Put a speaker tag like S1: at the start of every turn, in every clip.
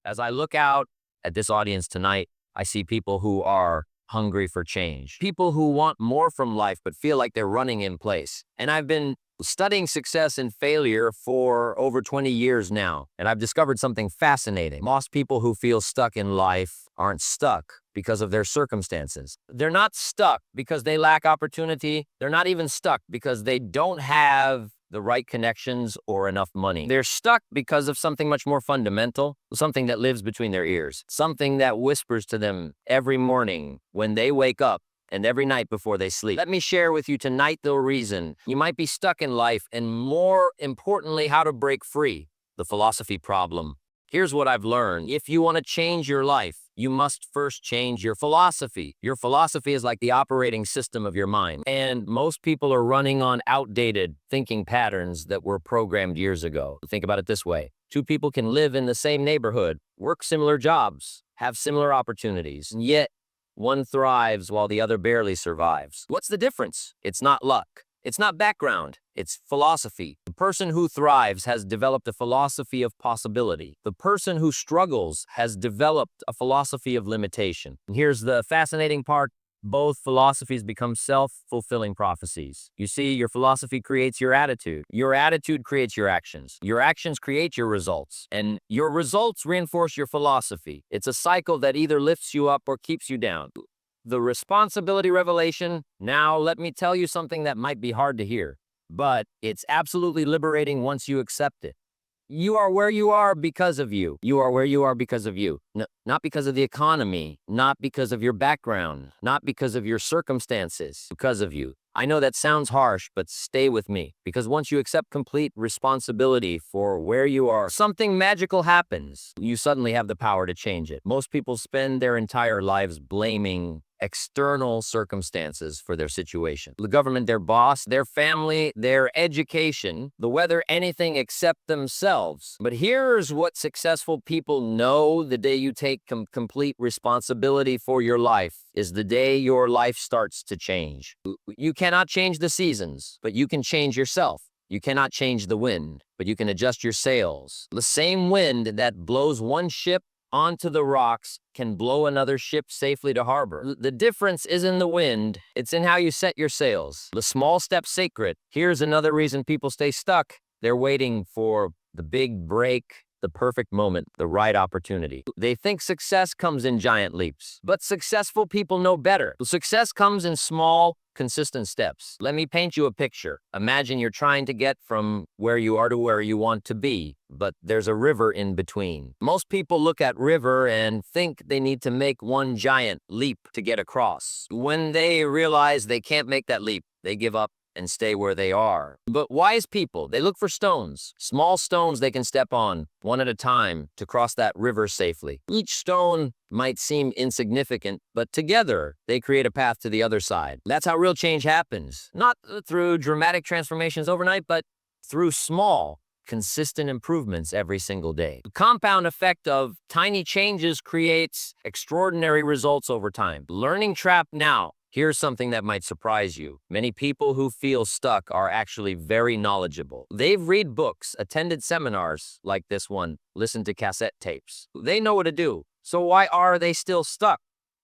S1: As I look out at this audience tonight, I see people who are hungry for change, people who want more from life but feel like they're running in place. And I've been studying success and failure for over 20 years now, and I've discovered something fascinating. Most people who feel stuck in life aren't stuck because of their circumstances. They're not stuck because they lack opportunity. They're not even stuck because they don't have the right connections or enough money. They're stuck because of something much more fundamental, something that lives between their ears, something that whispers to them every morning when they wake up and every night before they sleep. Let me share with you tonight the reason you might be stuck in life, and more importantly, how to break free. The philosophy problem. Here's what I've learned. If you want to change your life, you must first change your philosophy. Your philosophy is like the operating system of your mind. And most people are running on outdated thinking patterns that were programmed years ago. Think about it this way. Two people can live in the same neighborhood, work similar jobs, have similar opportunities, and yet one thrives while the other barely survives. What's the difference? It's not luck. It's not background, it's philosophy. The person who thrives has developed a philosophy of possibility. The person who struggles has developed a philosophy of limitation. And here's the fascinating part. Both philosophies become self-fulfilling prophecies. You see, your philosophy creates your attitude. Your attitude creates your actions. Your actions create your results. And your results reinforce your philosophy. It's a cycle that either lifts you up or keeps you down. The responsibility revelation. Now, let me tell you something that might be hard to hear, but it's absolutely liberating once you accept it. You are where you are because of you. You are where you are because of you. Not because of the economy, not because of your background, not because of your circumstances, because of you. I know that sounds harsh, but stay with me, because once you accept complete responsibility for where you are, something magical happens. You suddenly have the power to change it. Most people spend their entire lives blaming external circumstances for their situation. The government, their boss, their family, their education, the weather, anything except themselves. But here's what successful people know: the day you take complete responsibility for your life is the day your life starts to change. You cannot change the seasons, but you can change yourself. You cannot change the wind, but you can adjust your sails. The same wind that blows one ship onto the rocks can blow another ship safely to harbor. The difference is in the wind. It's in how you set your sails. The small step's sacred. Here's another reason people stay stuck. They're waiting for the big break, the perfect moment, the right opportunity. They think success comes in giant leaps, but successful people know better. Success comes in small, consistent steps. Let me paint you a picture. Imagine you're trying to get from where you are to where you want to be, but there's a river in between. Most people look at river and think they need to make one giant leap to get across. When they realize they can't make that leap, they give up and stay where they are. But wise people, they look for stones, small stones they can step on one at a time to cross that river safely. Each stone might seem insignificant, but together they create a path to the other side. That's how real change happens. Not through dramatic transformations overnight, but through small, consistent improvements every single day. The compound effect of tiny changes creates extraordinary results over time. Learning trap now. Here's something that might surprise you. Many people who feel stuck are actually very knowledgeable. They've read books, attended seminars like this one, listened to cassette tapes. They know what to do. So why are they still stuck?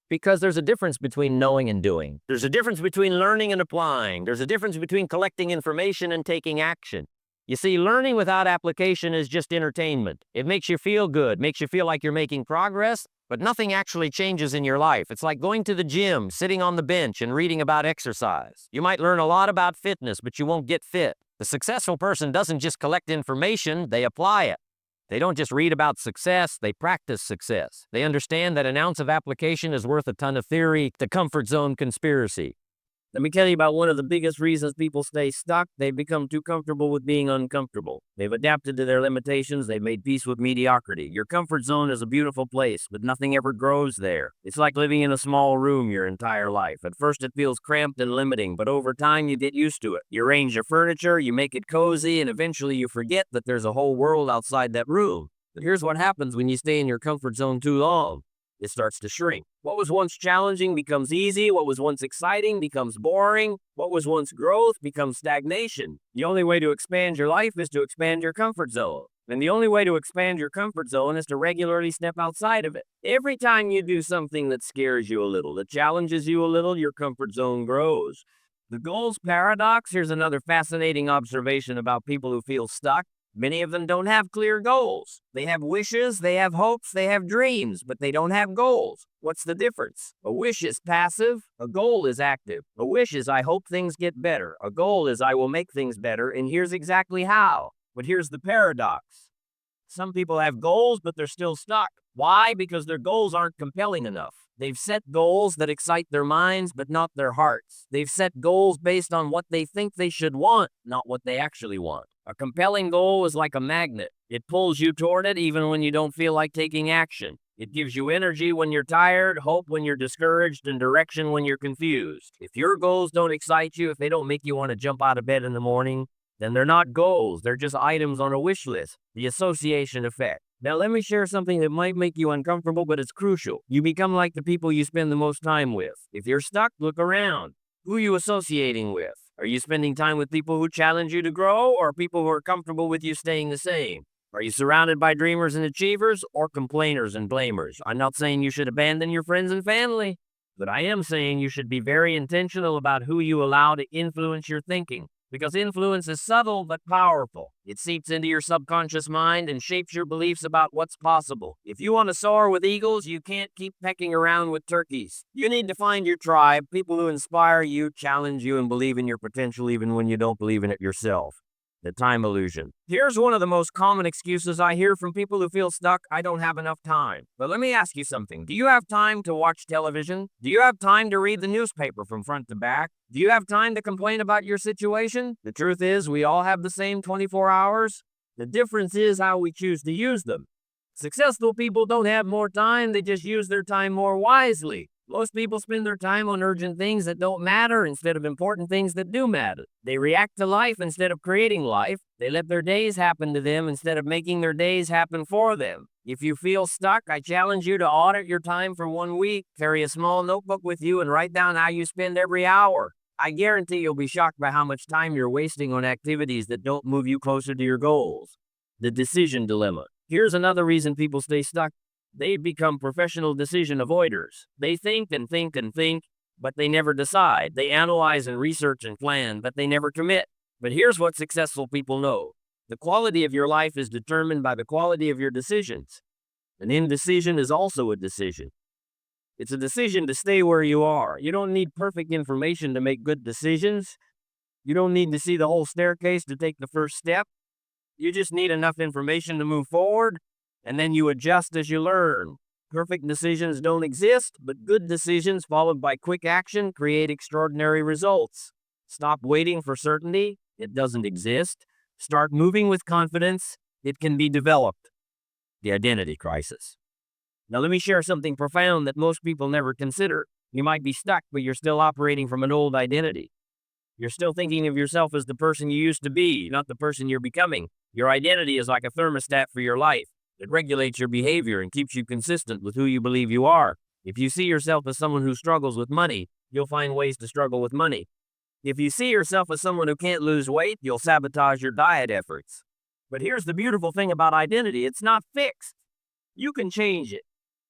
S1: Because there's a difference between knowing and doing. There's a difference between learning and applying. There's a difference between collecting information and taking action. You see, learning without application is just entertainment. It makes you feel good, makes you feel like you're making progress, but nothing actually changes in your life. It's like going to the gym, sitting on the bench, and reading about exercise. You might learn a lot about fitness, but you won't get fit. The successful person doesn't just collect information, they apply it. They don't just read about success, they practice success. They understand that an ounce of application is worth a ton of theory. The comfort zone conspiracy. Let me tell you about one of the biggest reasons people stay stuck. They've become too comfortable with being uncomfortable. They've adapted to their limitations. They've made peace with mediocrity. Your comfort zone is a beautiful place, but nothing ever grows there. It's like living in a small room your entire life. At first it feels cramped and limiting, but over time you get used to it. You arrange your furniture, you make it cozy, and eventually you forget that there's a whole world outside that room. But here's what happens when you stay in your comfort zone too long. It starts to shrink. What was once challenging becomes easy. What was once exciting becomes boring. What was once growth becomes stagnation. The only way to expand your life is to expand your comfort zone. And the only way to expand your comfort zone is to regularly step outside of it. Every time you do something that scares you a little, that challenges you a little, your comfort zone grows. The goals paradox. Here's another fascinating observation about people who feel stuck. Many of them don't have clear goals. They have wishes, they have hopes, they have dreams, but they don't have goals. What's the difference? A wish is passive, a goal is active. A wish is I hope things get better. A goal is I will make things better, and here's exactly how. But here's the paradox. Some people have goals, but they're still stuck. Why? Because their goals aren't compelling enough. They've set goals that excite their minds, but not their hearts. They've set goals based on what they think they should want, not what they actually want. A compelling goal is like a magnet. It pulls you toward it even when you don't feel like taking action. It gives you energy when you're tired, hope when you're discouraged, and direction when you're confused. If your goals don't excite you, if they don't make you want to jump out of bed in the morning, then they're not goals. They're just items on a wish list. The association effect. Now let me share something that might make you uncomfortable, but it's crucial. You become like the people you spend the most time with. If you're stuck, look around. Who are you associating with? Are you spending time with people who challenge you to grow, or people who are comfortable with you staying the same? Are you surrounded by dreamers and achievers, or complainers and blamers? I'm not saying you should abandon your friends and family, but I am saying you should be very intentional about who you allow to influence your thinking. Because influence is subtle but powerful. It seeps into your subconscious mind and shapes your beliefs about what's possible. If you want to soar with eagles, you can't keep pecking around with turkeys. You need to find your tribe, people who inspire you, challenge you, and believe in your potential even when you don't believe in it yourself. The time illusion. Here's one of the most common excuses I hear from people who feel stuck. I don't have enough time. But let me ask you something. Do you have time to watch television? Do you have time to read the newspaper from front to back? Do you have time to complain about your situation? The truth is, we all have the same 24 hours. The difference is how we choose to use them. Successful people don't have more time, they just use their time more wisely. Most people spend their time on urgent things that don't matter instead of important things that do matter. They react to life instead of creating life. They let their days happen to them instead of making their days happen for them. If you feel stuck, I challenge you to audit your time for 1 week. Carry a small notebook with you and write down how you spend every hour. I guarantee you'll be shocked by how much time you're wasting on activities that don't move you closer to your goals. The decision dilemma. Here's another reason people stay stuck. They become professional decision avoiders. They think and think and think, but they never decide. They analyze and research and plan, but they never commit. But here's what successful people know. The quality of your life is determined by the quality of your decisions. An indecision is also a decision. It's a decision to stay where you are. You don't need perfect information to make good decisions. You don't need to see the whole staircase to take the first step. You just need enough information to move forward, and then you adjust as you learn. Perfect decisions don't exist, but good decisions followed by quick action create extraordinary results. Stop waiting for certainty. It doesn't exist. Start moving with confidence. It can be developed. The identity crisis. Now let me share something profound that most people never consider. You might be stuck, but you're still operating from an old identity. You're still thinking of yourself as the person you used to be, not the person you're becoming. Your identity is like a thermostat for your life. It regulates your behavior and keeps you consistent with who you believe you are. If you see yourself as someone who struggles with money, you'll find ways to struggle with money. If you see yourself as someone who can't lose weight, you'll sabotage your diet efforts. But here's the beautiful thing about identity. It's not fixed. You can change it.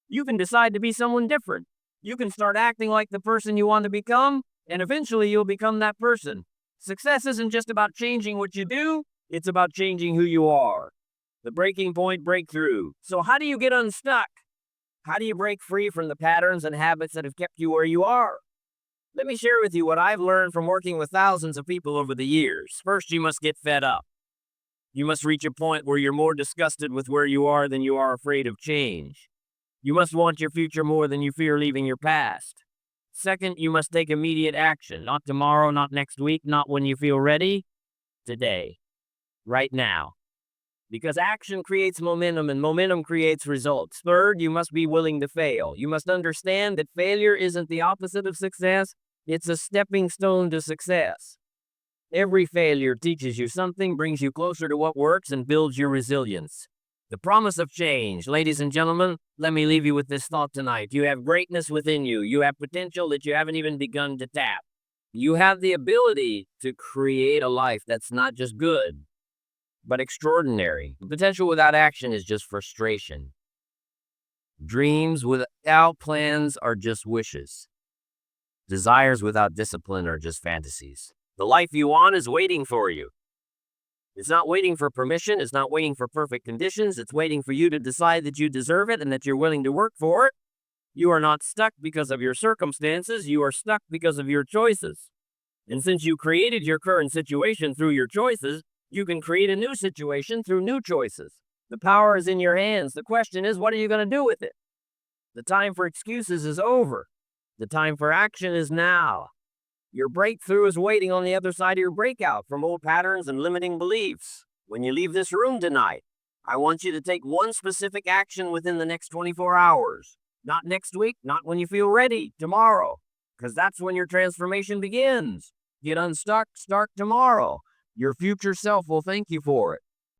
S1: You can decide to be someone different. You can start acting like the person you want to become, and eventually you'll become that person. Success isn't just about changing what you do, it's about changing who you are. The breaking point breakthrough. So how do you get unstuck? How do you break free from the patterns and habits that have kept you where you are? Let me share with you what I've learned from working with thousands of people over the years. First, you must get fed up. You must reach a point where you're more disgusted with where you are than you are afraid of change. You must want your future more than you fear leaving your past. Second, you must take immediate action. Not tomorrow, not next week, not when you feel ready. Today. Right now. Because action creates momentum and momentum creates results. Third, you must be willing to fail. You must understand that failure isn't the opposite of success. It's a stepping stone to success. Every failure teaches you something, brings you closer to what works, and builds your resilience. The promise of change. Ladies and gentlemen, let me leave you with this thought tonight. You have greatness within you. You have potential that you haven't even begun to tap. You have the ability to create a life that's not just good, but extraordinary. Potential without action is just frustration. Dreams without plans are just wishes. Desires without discipline are just fantasies. The life you want is waiting for you. It's not waiting for permission. It's not waiting for perfect conditions. It's waiting for you to decide that you deserve it and that you're willing to work for it. You are not stuck because of your circumstances. You are stuck because of your choices. And since you created your current situation through your choices, you can create a new situation through new choices. The power is in your hands. The question is, what are you going to do with it? The time for excuses is over. The time for action is now. Your breakthrough is waiting on the other side of your breakout from old patterns and limiting beliefs. When you leave this room tonight, I want you to take one specific action within the next 24 hours. Not next week, not when you feel ready, tomorrow. Because that's when your transformation begins. Get unstuck, start tomorrow. Your future self will thank you for it.